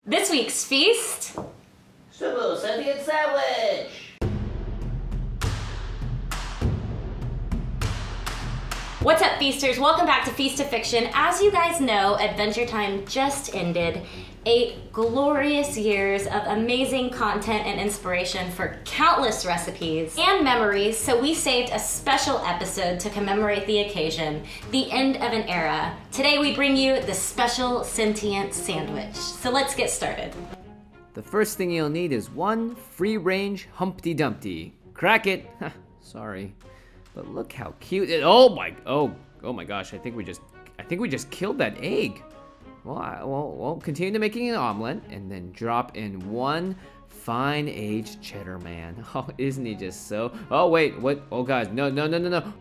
This week's feast... Scramble Sentient sandwich! What's up, feasters? Welcome back to Feast of Fiction. As you guys know, Adventure Time just ended. 8 glorious years of amazing content and inspiration for countless recipes and memories, so we saved a special episode to commemorate the occasion, the end of an era. Today we bring you the special Sentient sandwich. So let's get started. The first thing you'll need is one free-range Humpty Dumpty. Crack it. Sorry, but look how cute it. Oh my gosh! I think we just killed that egg. Well, continue to making an omelet and then drop in one fine-aged cheddar man. Oh, isn't he just so? Oh wait, what? Oh guys, no.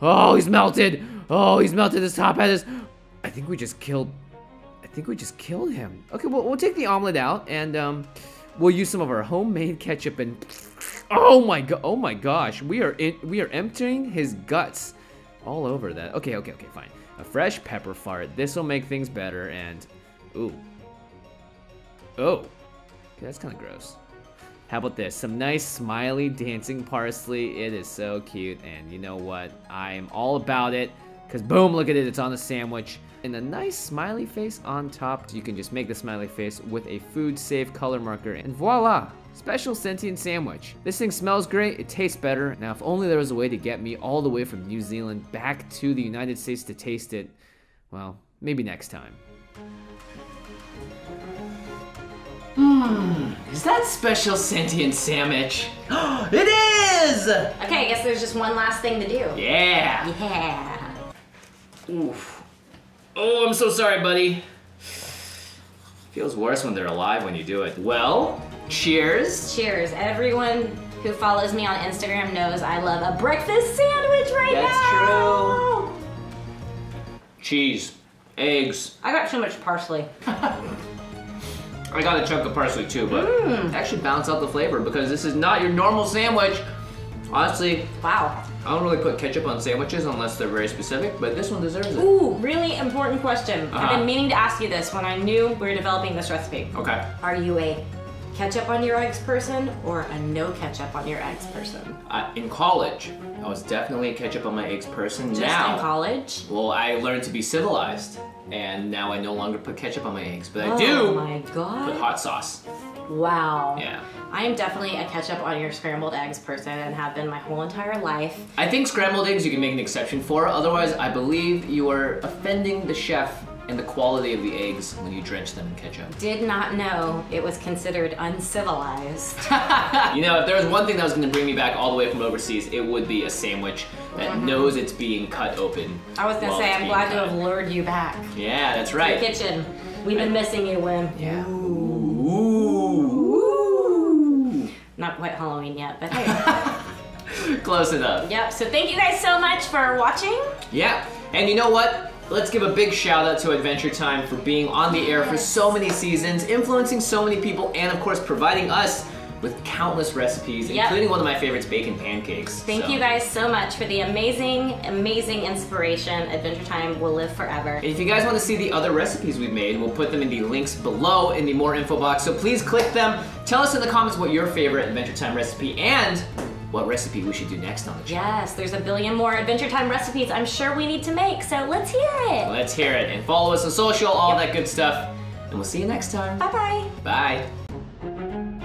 Oh, he's melted. Oh, he's melted. His top hat is. I think we just killed him. Okay, well, we'll take the omelet out and we'll use some of our homemade ketchup and. Oh my gosh, we are emptying his guts all over that. Okay, fine. A fresh pepper fart. This will make things better. And oh, okay, that's kind of gross. How about this? Some nice smiley dancing parsley. It is so cute, and you know what? I am all about it. Cause boom, look at it. It's on the sandwich. And a nice smiley face on top. You can just make the smiley face with a food-safe color marker, and voila! Special Sentient sandwich. This thing smells great, it tastes better. Now, if only there was a way to get me all the way from New Zealand back to the United States to taste it. Well, maybe next time. Is that special Sentient sandwich? It is! Okay, I guess there's just one last thing to do. Yeah! Yeah. Oof. Oh, I'm so sorry, buddy. Feels worse when they're alive when you do it. Well, cheers. Cheers. Everyone who follows me on Instagram knows I love a breakfast sandwich right now. That's true. Cheese, eggs. I got too much parsley. I got a chunk of parsley too, but actually balance out the flavor because this is not your normal sandwich. Honestly, Wow. I don't really put ketchup on sandwiches unless they're very specific, but this one deserves it. Ooh, really important question. I've been meaning to ask you this when I knew we were developing this recipe. Okay. Are you a ketchup on your eggs person or a no ketchup on your eggs person? In college, I was definitely a ketchup on my eggs person. Just now, in college? well, I learned to be civilized, and now I no longer put ketchup on my eggs, but I Oh do my God. put hot sauce. Wow. Yeah. I am definitely a ketchup on your scrambled eggs person and have been my whole entire life. I think scrambled eggs you can make an exception for, otherwise I believe you are offending the chef and the quality of the eggs when you drench them in ketchup. Did not know it was considered uncivilized. You know, if there was one thing that was gonna bring me back all the way from overseas, it would be a sandwich that knows it's being cut open. I was gonna say, I'm glad to have lured you back. Yeah, that's To right. the kitchen. We've been missing you, Wim. Yeah. Not quite Halloween yet, but hey. Close enough. Yep, so thank you guys so much for watching. Yeah, and you know what? Let's give a big shout out to Adventure Time for being on the air for so many seasons, influencing so many people, and of course providing us with countless recipes, including one of my favorites, bacon pancakes. Thank you guys so much for the amazing inspiration. Adventure Time will live forever. And if you guys want to see the other recipes we've made, we'll put them in the links below in the more info box, so please click them. Tell us in the comments what your favorite Adventure Time recipe and what recipe we should do next on the channel. Yes, there's a billion more Adventure Time recipes I'm sure we need to make, so let's hear it. Let's hear it, and follow us on social, all that good stuff, and we'll see you next time. Bye-bye. Bye.